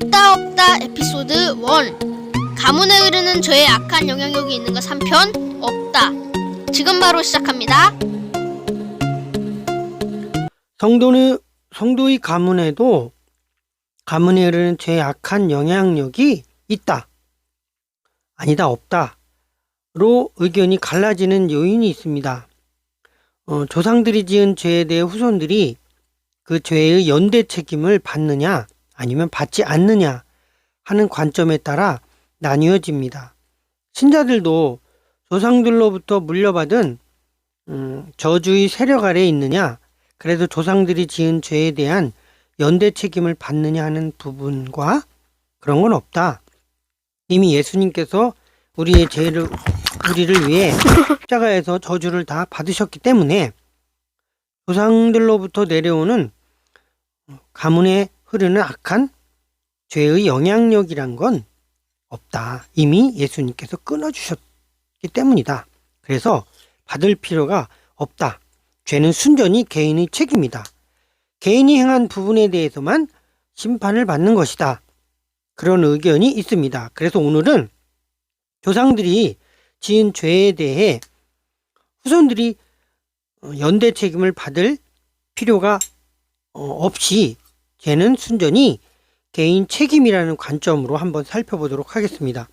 없다 없다 에피소드 1 가문에 흐르는 죄의 악한 영향력이 있는 것 3편 없다. 지금 바로 시작합니다. 성도의 가문에도 가문에 흐르는 죄의 악한 영향력이 있다. 아니다, 없다. 로 의견이 갈라지는 요인이 있습니다. 조상들이 지은 죄에 대해 후손들이 그 죄의 연대 책임을 받느냐 아니면 받지 않느냐 하는 관점에 따라 나뉘어집니다. 신자들도 조상들로부터 물려받은 저주의 세력 아래에 있느냐, 그래도 조상들이 지은 죄에 대한 연대 책임을 받느냐 하는 부분과 그런 건 없다. 이미 예수님께서 우리를 위해 십자가에서 저주를 다 받으셨기 때문에 조상들로부터 내려오는 가문에 흐르는 악한 죄의 영향력이란 건 없다. 이미 예수님께서 끊어주셨기 때문이다. 그래서 받을 필요가 없다. 죄는 순전히 개인의 책임이다. 개인이 행한 부분에 대해서만 심판을 받는 것이다. 그런 의견이 있습니다. 그래서 오늘은 조상들이 지은 죄에 대해 후손들이 연대 책임을 받을 필요가 없이 죄는 순전히 개인 책임이라는 관점으로 한번 살펴보도록 하겠습니다.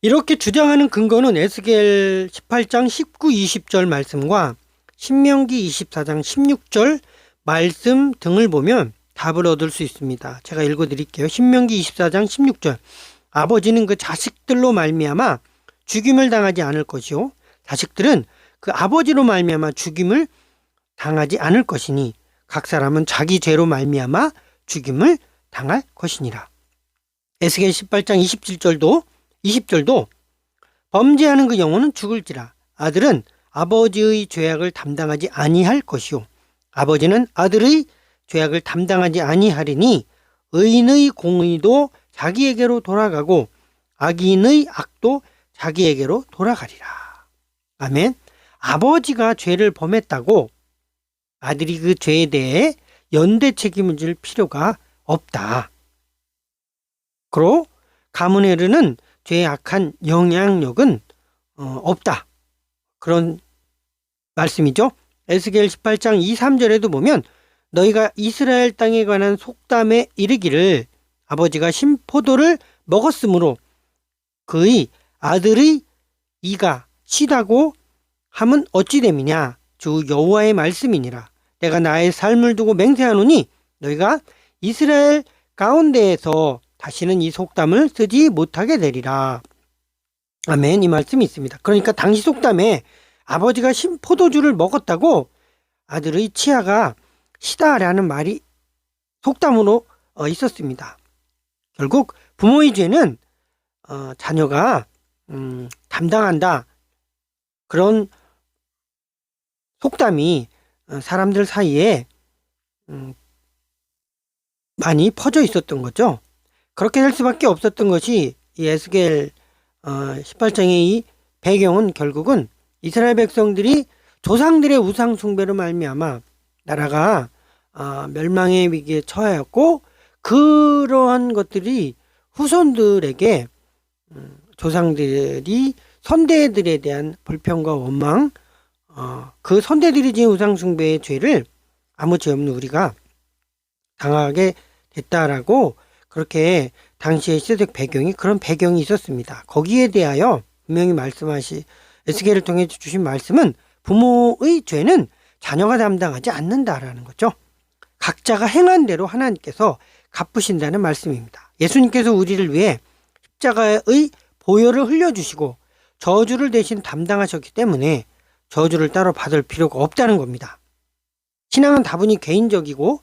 이렇게 주장하는 근거는 에스겔 18장 19, 20절 말씀과 신명기 24장 16절 말씀 등을 보면 답을 얻을 수 있습니다. 제가 읽어드릴게요. 신명기 24장 16절 아버지는 그 자식들로 말미암아 죽임을 당하지 않을 것이요 자식들은 그 아버지로 말미암아 죽임을 당하지 않을 것이니 각 사람은 자기 죄로 말미암아 죽임을 당할 것이니라. 에스겔 18장 20절도 범죄하는 그 영혼은 죽을지라 아들은 아버지의 죄악을 담당하지 아니할 것이요 아버지는 아들의 죄악을 담당하지 아니하리니 의인의 공의도 자기에게로 돌아가고 악인의 악도 자기에게로 돌아가리라. 아멘. 아버지가 죄를 범했다고 아들이 그 죄에 대해 연대 책임을 질 필요가 없다. 그리고 가문에 흐르는 죄의 악한 영향력은 없다. 그런 말씀이죠. 에스겔 18장 2, 3절에도 보면 너희가 이스라엘 땅에 관한 속담에 이르기를 아버지가 신포도를 먹었으므로 그의 아들의 이가 시다고 함은 어찌 됨이냐. 주 여호와의 말씀이니라. 내가 나의 삶을 두고 맹세하노니 너희가 이스라엘 가운데에서 다시는 이 속담을 쓰지 못하게 되리라. 아멘. 이 말씀이 있습니다. 그러니까 당시 속담에 아버지가 신포도주를 먹었다고 아들의 치아가 시다라는 말이 속담으로 있었습니다. 결국 부모의 죄는 자녀가 담당한다. 그런 속담이 사람들 사이에 많이 퍼져 있었던 거죠. 그렇게 될 수밖에 없었던 것이 이 에스겔 18장의 이 배경은 결국은 이스라엘 백성들이 조상들의 우상 숭배로 말미암아 나라가 멸망의 위기에 처하였고 그러한 것들이 후손들에게 조상들이 선대들에 대한 불평과 원망, 그 선대들이 지은 우상 숭배의 죄를 아무 죄 없는 우리가 당하게 됐다라고 그렇게 당시의 시대적 배경이 그런 배경이 있었습니다. 거기에 대하여 분명히 에스겔을 통해 주신 말씀은 부모의 죄는 자녀가 담당하지 않는다라는 거죠. 각자가 행한 대로 하나님께서 갚으신다는 말씀입니다. 예수님께서 우리를 위해 십자가의 보혈을 흘려주시고 저주를 대신 담당하셨기 때문에 저주를 따로 받을 필요가 없다는 겁니다. 신앙은 다분히 개인적이고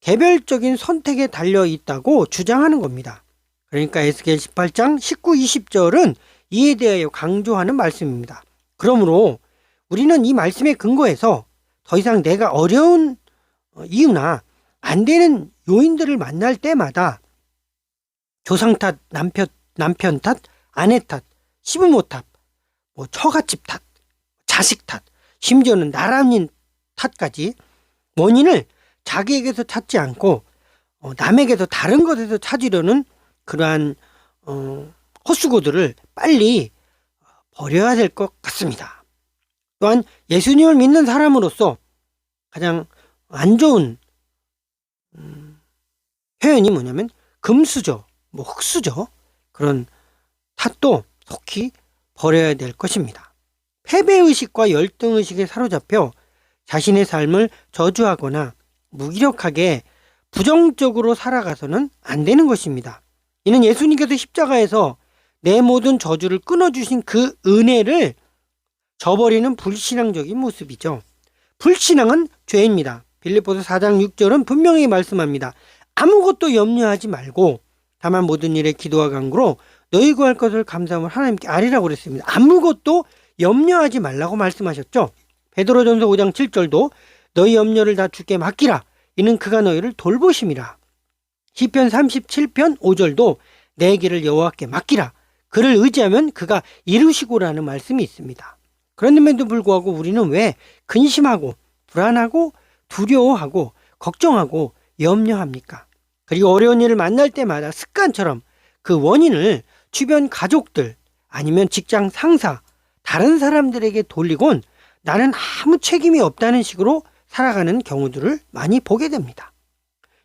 개별적인 선택에 달려 있다고 주장하는 겁니다. 그러니까 에스겔 18장 19, 20절은 이에 대하여 강조하는 말씀입니다. 그러므로 우리는 이 말씀에 근거해서 더 이상 내가 어려운 이유나 안 되는 요인들을 만날 때마다 조상 탓, 남편 탓, 아내 탓, 시부모 탓, 처갓집 탓, 자식 탓, 심지어는 나라민 탓까지 원인을 자기에게서 찾지 않고 남에게서 다른 것에서 찾으려는 그러한 헛수고들을 빨리 버려야 될 것 같습니다. 또한 예수님을 믿는 사람으로서 가장 안 좋은 표현이 뭐냐면 금수저, 흙수저 그런 탓도 속히 버려야 될 것입니다. 패배의식과 열등의식에 사로잡혀 자신의 삶을 저주하거나 무기력하게 부정적으로 살아가서는 안 되는 것입니다. 이는 예수님께서 십자가에서 내 모든 저주를 끊어주신 그 은혜를 저버리는 불신앙적인 모습이죠. 불신앙은 죄입니다. 빌립보서 4장 6절은 분명히 말씀합니다. 아무것도 염려하지 말고 다만 모든 일에 기도와 간구로 너희 구할 것을 감사함을 하나님께 아뢰라고 그랬습니다. 아무것도 염려하지 말라고 말씀하셨죠. 베드로전서 5장 7절도 너희 염려를 다 주께 맡기라. 이는 그가 너희를 돌보심이라. 시편 37편 5절도 내 길을 여호와께 맡기라. 그를 의지하면 그가 이루시고라는 말씀이 있습니다. 그런데도 불구하고 우리는 왜 근심하고 불안하고 두려워하고 걱정하고 염려합니까? 그리고 어려운 일을 만날 때마다 습관처럼 그 원인을 주변 가족들 아니면 직장 상사 다른 사람들에게 돌리곤 나는 아무 책임이 없다는 식으로 살아가는 경우들을 많이 보게 됩니다.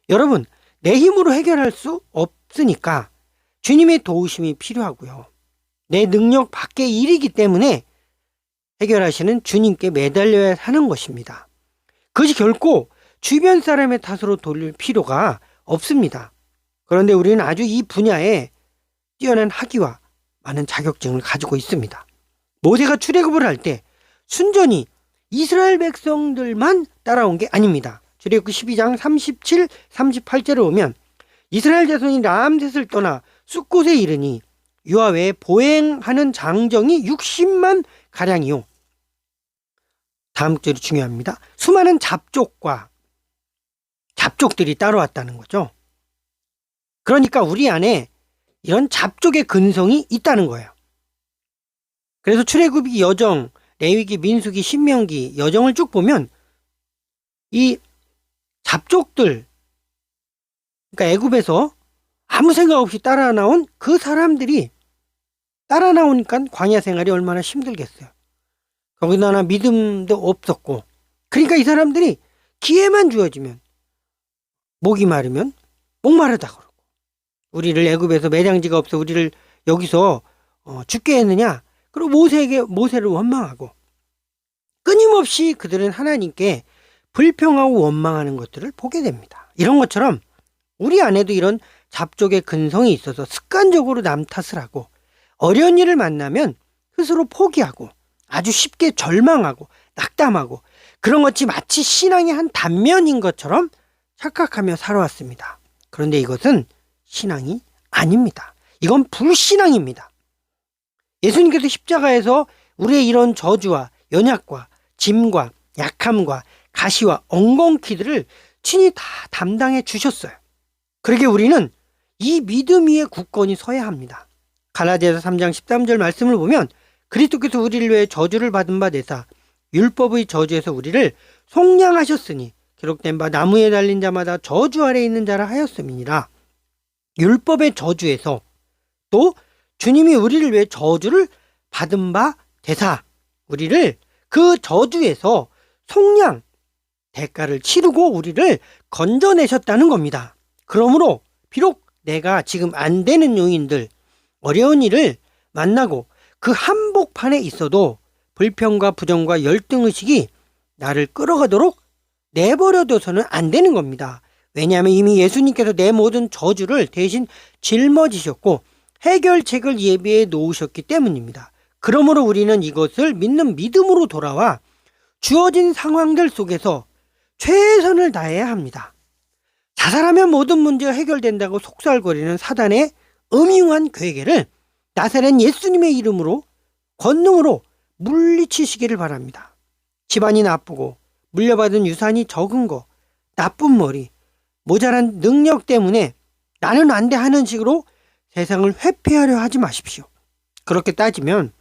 여러분, 내 힘으로 해결할 수 없으니까 주님의 도우심이 필요하고요. 내 능력 밖의 일이기 때문에 해결하시는 주님께 매달려야 하는 것입니다. 그것이 결코 주변 사람의 탓으로 돌릴 필요가 없습니다. 그런데 우리는 아주 이 분야에 뛰어난 학위와 많은 자격증을 가지고 있습니다. 모세가 출애굽을 할 때 순전히 이스라엘 백성들만 따라온 게 아닙니다. 출애굽기 12장 37, 38절에 보면 이스라엘 자손이 람셋을 떠나 숫곳에 이르니 유아 외에 보행하는 장정이 60만 가량이요. 다음 절이 중요합니다. 수많은 잡족들이 따라왔다는 거죠. 그러니까 우리 안에 이런 잡족의 근성이 있다는 거예요. 그래서 출애굽기 여정, 레위기, 민수기, 신명기 여정을 쭉 보면 이 잡족들, 그러니까 애굽에서 아무 생각 없이 따라 나온 그 사람들이 따라 나오니까 광야 생활이 얼마나 힘들겠어요. 거기다가 믿음도 없었고, 그러니까 이 사람들이 기회만 주어지면 목이 마르면 목마르다 그러고, 우리를 애굽에서 매장지가 없어 우리를 여기서 죽게 했느냐, 그리고 모세를 원망하고, 끊임없이 그들은 하나님께 불평하고 원망하는 것들을 보게 됩니다. 이런 것처럼 우리 안에도 이런 잡족의 근성이 있어서 습관적으로 남 탓을 하고, 어려운 일을 만나면 스스로 포기하고, 아주 쉽게 절망하고 낙담하고, 그런 것이 마치 신앙의 한 단면인 것처럼 착각하며 살아왔습니다. 그런데 이것은 신앙이 아닙니다. 이건 불신앙입니다. 예수님께서 십자가에서 우리의 이런 저주와 연약과 짐과 약함과 가시와 엉겅퀴들을 친히 다 담당해 주셨어요. 그러게 우리는 이 믿음 위에 굳건히 서야 합니다. 갈라디아서 3장 13절 말씀을 보면 그리스도께서 우리를 위해 저주를 받은 바 되사 율법의 저주에서 우리를 속량하셨으니 기록된 바 나무에 달린 자마다 저주 아래 있는 자라 하였음이니라. 율법의 저주에서 또 주님이 우리를 위해 저주를 받은 바 되사 우리를 그 저주에서 속량, 대가를 치르고 우리를 건져내셨다는 겁니다. 그러므로 비록 내가 지금 안 되는 요인들, 어려운 일을 만나고 그 한복판에 있어도 불평과 부정과 열등의식이 나를 끌어가도록 내버려둬서는 안 되는 겁니다. 왜냐하면 이미 예수님께서 내 모든 저주를 대신 짊어지셨고 해결책을 예비해 놓으셨기 때문입니다. 그러므로 우리는 이것을 믿는 믿음으로 돌아와 주어진 상황들 속에서 최선을 다해야 합니다. 자살하면 모든 문제가 해결된다고 속살거리는 사단의 음흉한 괴계를 나사렛 예수님의 이름으로 권능으로 물리치시기를 바랍니다. 집안이 나쁘고 물려받은 유산이 적은 거, 나쁜 머리, 모자란 능력 때문에 나는 안 돼 하는 식으로 세상을 회피하려 하지 마십시오. 그렇게 따지면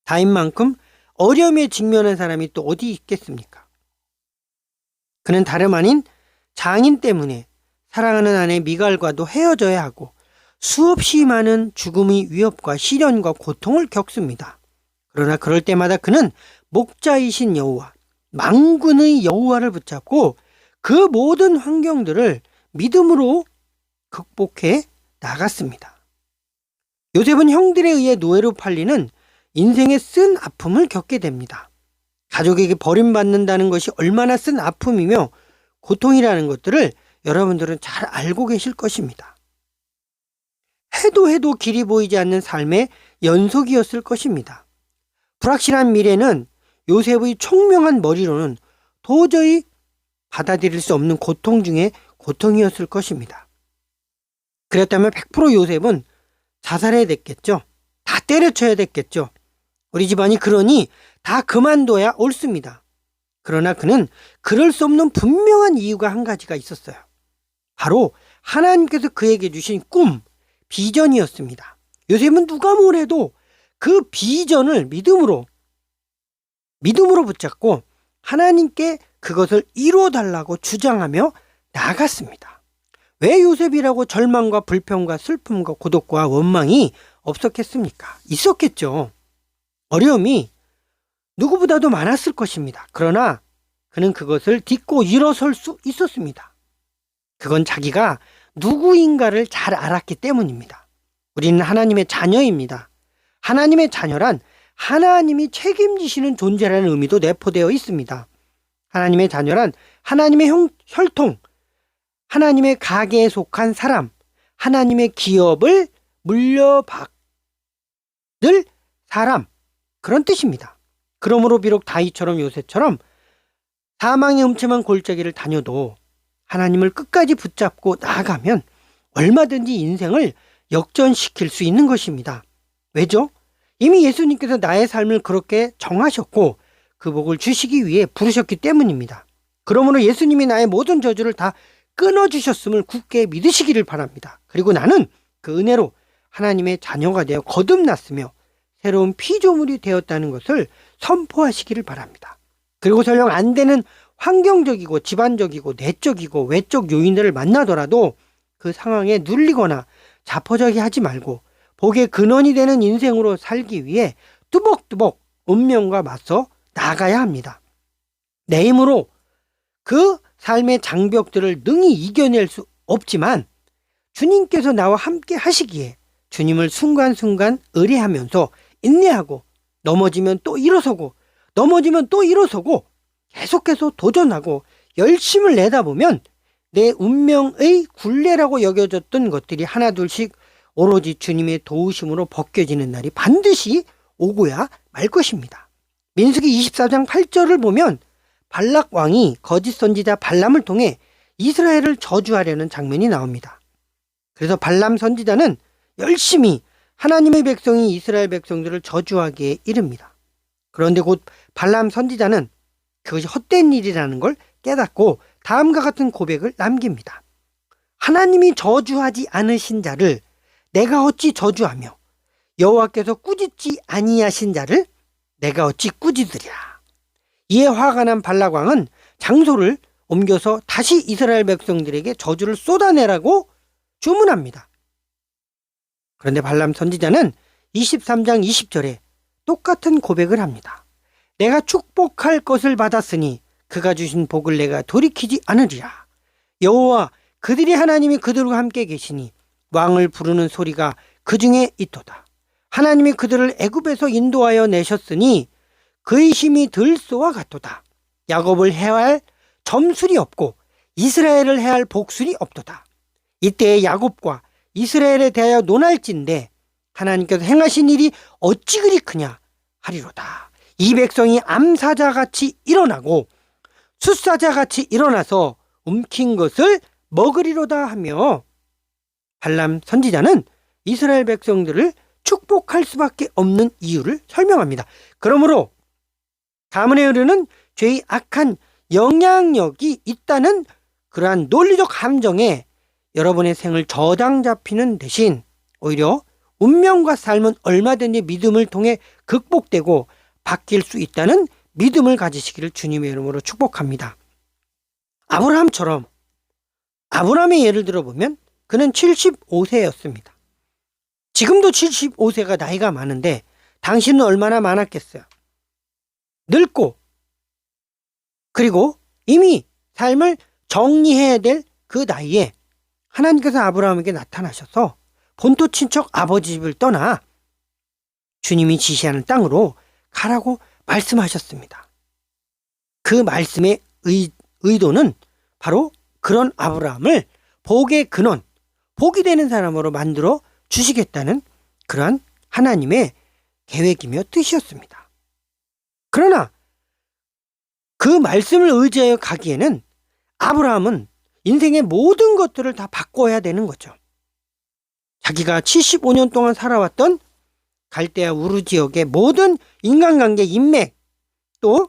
다인만큼 어려움에 직면한 사람이 또 어디 있겠습니까? 그는 다름 아닌 장인 때문에 사랑하는 아내 미갈과도 헤어져야 하고 수없이 많은 죽음의 위협과 시련과 고통을 겪습니다. 그러나 그럴 때마다 그는 목자이신 여호와, 만군의 여호와를 붙잡고 그 모든 환경들을 믿음으로 극복해 나갔습니다. 요셉은 형들에 의해 노예로 팔리는 인생의 쓴 아픔을 겪게 됩니다. 가족에게 버림받는다는 것이 얼마나 쓴 아픔이며 고통이라는 것들을 여러분들은 잘 알고 계실 것입니다. 해도 길이 보이지 않는 삶의 연속이었을 것입니다. 불확실한 미래는 요셉의 총명한 머리로는 도저히 받아들일 수 없는 고통 중에 고통이었을 것입니다. 그랬다면 100% 요셉은 자살해야 됐겠죠. 다 때려쳐야 됐겠죠. 우리 집안이 그러니 다 그만둬야 옳습니다. 그러나 그는 그럴 수 없는 분명한 이유가 한 가지가 있었어요. 바로 하나님께서 그에게 주신 꿈, 비전이었습니다. 요셉은 누가 뭐래도 그 비전을 믿음으로 붙잡고 하나님께 그것을 이루어달라고 주장하며 나아갔습니다. 왜 요셉이라고 절망과 불평과 슬픔과 고독과 원망이 없었겠습니까? 있었겠죠. 어려움이 누구보다도 많았을 것입니다. 그러나 그는 그것을 딛고 일어설 수 있었습니다. 그건 자기가 누구인가를 잘 알았기 때문입니다. 우리는 하나님의 자녀입니다. 하나님의 자녀란 하나님이 책임지시는 존재라는 의미도 내포되어 있습니다. 하나님의 자녀란 하나님의 혈통, 하나님의 가계에 속한 사람, 하나님의 기업을 물려받을 사람, 그런 뜻입니다. 그러므로 비록 다윗처럼 요셉처럼 사망의 음침한 골짜기를 다녀도 하나님을 끝까지 붙잡고 나아가면 얼마든지 인생을 역전시킬 수 있는 것입니다. 왜죠? 이미 예수님께서 나의 삶을 그렇게 정하셨고 그 복을 주시기 위해 부르셨기 때문입니다. 그러므로 예수님이 나의 모든 저주를 다 끊어주셨음을 굳게 믿으시기를 바랍니다. 그리고 나는 그 은혜로 하나님의 자녀가 되어 거듭났으며 새로운 피조물이 되었다는 것을 선포하시기를 바랍니다. 그리고 설령 안 되는 환경적이고 집안적이고 내적이고 외적 요인들을 만나더라도 그 상황에 눌리거나 자포자기 하지 말고 복의 근원이 되는 인생으로 살기 위해 뚜벅뚜벅 운명과 맞서 나가야 합니다. 내 힘으로 그 삶의 장벽들을 능히 이겨낼 수 없지만 주님께서 나와 함께 하시기에 주님을 순간순간 의뢰하면서 인내하고 넘어지면 또 일어서고 넘어지면 또 일어서고 계속해서 도전하고 열심을 내다보면 내 운명의 굴레라고 여겨졌던 것들이 하나둘씩 오로지 주님의 도우심으로 벗겨지는 날이 반드시 오고야 말 것입니다. 민수기 24장 8절을 보면 발락 왕이 거짓 선지자 발람을 통해 이스라엘을 저주하려는 장면이 나옵니다. 그래서 발람 선지자는 열심히 하나님의 백성이 이스라엘 백성들을 저주하기에 이릅니다. 그런데 곧 발람 선지자는 그것이 헛된 일이라는 걸 깨닫고 다음과 같은 고백을 남깁니다. 하나님이 저주하지 않으신 자를 내가 어찌 저주하며 여호와께서 꾸짖지 아니하신 자를 내가 어찌 꾸짖으랴. 이에 화가 난 발락 왕은 장소를 옮겨서 다시 이스라엘 백성들에게 저주를 쏟아내라고 주문합니다. 그런데 발람 선지자는 23장 20절에 똑같은 고백을 합니다. 내가 축복할 것을 받았으니 그가 주신 복을 내가 돌이키지 않으리라. 여호와 그들이 하나님이 그들과 함께 계시니 왕을 부르는 소리가 그 중에 있도다. 하나님이 그들을 애굽에서 인도하여 내셨으니 그의 힘이 들소와 같도다. 야곱을 해할 점술이 없고 이스라엘을 해할 복술이 없도다. 이때에 야곱과 이스라엘에 대하여 논할진대 하나님께서 행하신 일이 어찌 그리 크냐 하리로다. 이 백성이 암사자같이 일어나고 숫사자같이 일어나서 움킨 것을 먹으리로다 하며 발람 선지자는 이스라엘 백성들을 축복할 수밖에 없는 이유를 설명합니다. 그러므로 가문에 흐르는 죄의 악한 영향력이 있다는 그러한 논리적 함정에 여러분의 생을 저당 잡히는 대신 오히려 운명과 삶은 얼마든지 믿음을 통해 극복되고 바뀔 수 있다는 믿음을 가지시기를 주님의 이름으로 축복합니다. 아브라함처럼 아브라함의 예를 들어보면 그는 75세였습니다. 지금도 75세가 나이가 많은데 당신은 얼마나 많았겠어요. 늙고 그리고 이미 삶을 정리해야 될 그 나이에 하나님께서 아브라함에게 나타나셔서 본토 친척 아버지 집을 떠나 주님이 지시하는 땅으로 가라고 말씀하셨습니다. 그 말씀의 의도는 바로 그런 아브라함을 복의 근원, 복이 되는 사람으로 만들어 주시겠다는 그러한 하나님의 계획이며 뜻이었습니다. 그러나 그 말씀을 의지하여 가기에는 아브라함은 인생의 모든 것들을 다 바꿔야 되는 거죠. 자기가 75년 동안 살아왔던 갈대아 우르 지역의 모든 인간관계 인맥 또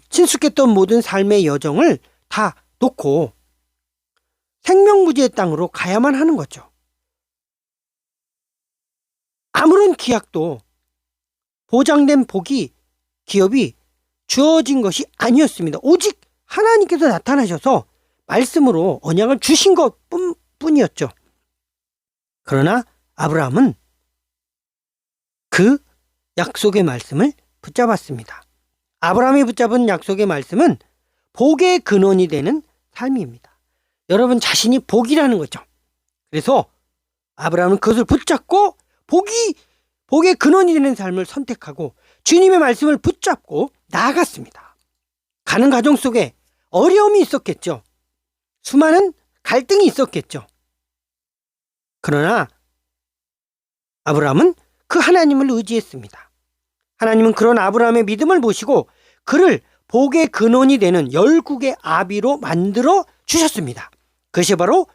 친숙했던 모든 삶의 여정을 다 놓고 생명무지의 땅으로 가야만 하는 거죠. 아무런 기약도 보장된 기업이 주어진 것이 아니었습니다. 오직 하나님께서 나타나셔서 말씀으로 언약을 주신 것뿐이었죠. 그러나 아브라함은 그 약속의 말씀을 붙잡았습니다. 아브라함이 붙잡은 약속의 말씀은 복의 근원이 되는 삶입니다. 여러분 자신이 복이라는 거죠. 그래서 아브라함은 그것을 붙잡고 복의 근원이 되는 삶을 선택하고 주님의 말씀을 붙잡고 나아갔습니다. 가는 과정 속에 어려움이 있었겠죠. 수많은 갈등이 있었겠죠. 그러나 아브라함은 그 하나님을 의지했습니다. 하나님은 그런 아브라함의 믿음을 보시고 그를 복의 근원이 되는 열국의 아비로 만들어 주셨습니다. 그것이 바로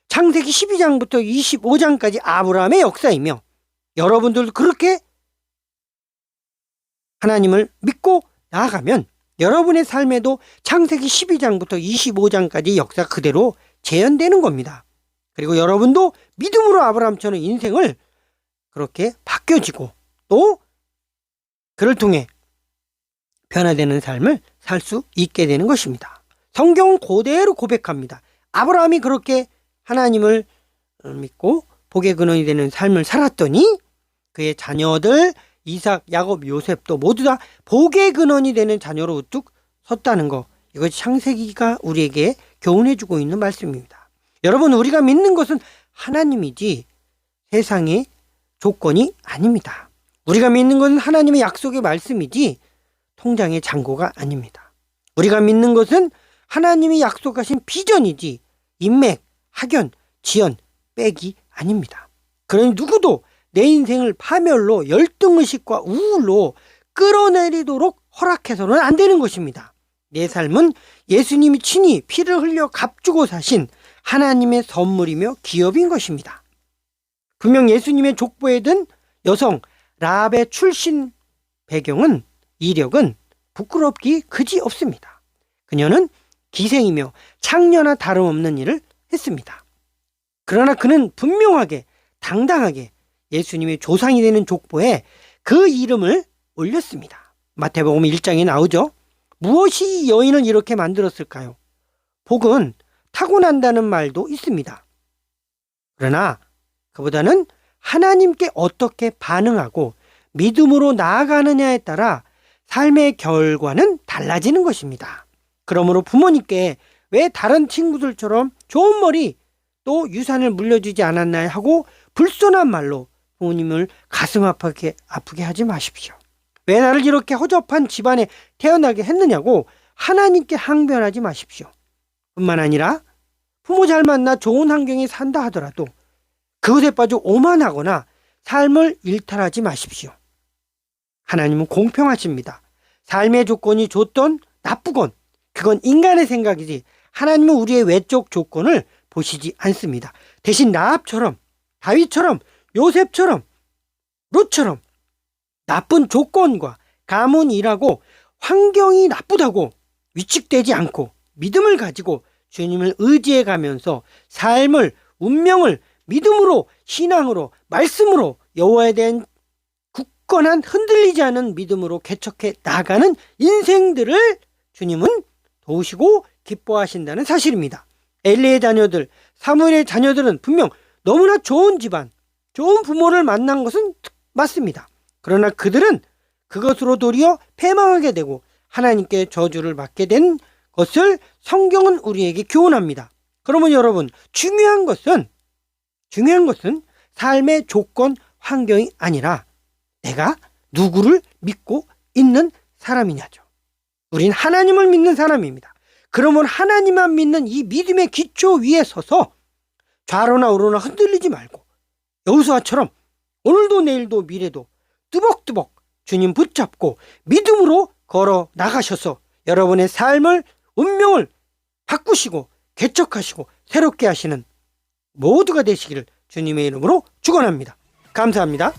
창세기 12장부터 25장까지 아브라함의 역사이며 여러분들도 그렇게 하나님을 믿고 나아가면 여러분의 삶에도 창세기 12장부터 25장까지 역사 그대로 재현되는 겁니다. 그리고 여러분도 믿음으로 아브라함처럼 인생을 그렇게 바뀌어지고 또 그를 통해 변화되는 삶을 살 수 있게 되는 것입니다. 성경은 그대로 고백합니다. 아브라함이 그렇게 하나님을 믿고 복의 근원이 되는 삶을 살았더니 그의 자녀들 이삭, 야곱, 요셉도 모두 다 복의 근원이 되는 자녀로 우뚝 섰다는 것. 이것이 창세기가 우리에게 교훈해주고 있는 말씀입니다. 여러분 우리가 믿는 것은 하나님이지 세상의 조건이 아닙니다. 우리가 믿는 것은 하나님의 약속의 말씀이지 통장의 잔고가 아닙니다. 우리가 믿는 것은 하나님이 약속하신 비전이지 인맥, 학연, 지연, 빽이 아닙니다. 그러니 누구도 내 인생을 파멸로 열등의식과 우울로 끌어내리도록 허락해서는 안 되는 것입니다. 내 삶은 예수님이 친히 피를 흘려 값주고 사신 하나님의 선물이며 기업인 것입니다. 분명 예수님의 족보에 든 여성 라합의 출신 배경은 이력은 부끄럽기 그지 없습니다. 그녀는 기생이며 창녀나 다름없는 일을 했습니다. 그러나 그는 분명하게 당당하게 예수님의 조상이 되는 족보에 그 이름을 올렸습니다. 마태복음 1장에 나오죠. 무엇이 이 여인을 이렇게 만들었을까요? 복은 타고난다는 말도 있습니다. 그러나 그보다는 하나님께 어떻게 반응하고 믿음으로 나아가느냐에 따라 삶의 결과는 달라지는 것입니다. 그러므로 부모님께 왜 다른 친구들처럼 좋은 머리 또 유산을 물려주지 않았나 하고 불손한 말로 부모님을 가슴 아프게 하지 마십시오. 왜 나를 이렇게 허접한 집안에 태어나게 했느냐고 하나님께 항변하지 마십시오. 뿐만 아니라 부모 잘 만나 좋은 환경에 산다 하더라도 그것에 빠져 오만하거나 삶을 일탈하지 마십시오. 하나님은 공평하십니다. 삶의 조건이 좋던 나쁘건 그건 인간의 생각이지 하나님은 우리의 외적 조건을 보시지 않습니다. 대신 라합처럼 다윗처럼 요셉처럼 롯처럼 나쁜 조건과 가문이라고 환경이 나쁘다고 위축되지 않고 믿음을 가지고 주님을 의지해 가면서 삶을 운명을 믿음으로 신앙으로 말씀으로 여호와에 대한 굳건한 흔들리지 않은 믿음으로 개척해 나가는 인생들을 주님은 도우시고 기뻐하신다는 사실입니다. 엘리의 자녀들, 사무엘의 자녀들은 분명 너무나 좋은 집안, 좋은 부모를 만난 것은 맞습니다. 그러나 그들은 그것으로 도리어 패망하게 되고 하나님께 저주를 받게 된 것을 성경은 우리에게 교훈합니다. 그러면 여러분, 중요한 것은 삶의 조건, 환경이 아니라 내가 누구를 믿고 있는 사람이냐죠. 우린 하나님을 믿는 사람입니다. 그러면 하나님만 믿는 이 믿음의 기초 위에 서서 좌로나 우로나 흔들리지 말고 여호수아처럼 오늘도 내일도 미래도 뚜벅뚜벅 주님 붙잡고 믿음으로 걸어 나가셔서 여러분의 삶을, 운명을 바꾸시고 개척하시고 새롭게 하시는 모두가 되시기를 주님의 이름으로 축원합니다. 감사합니다.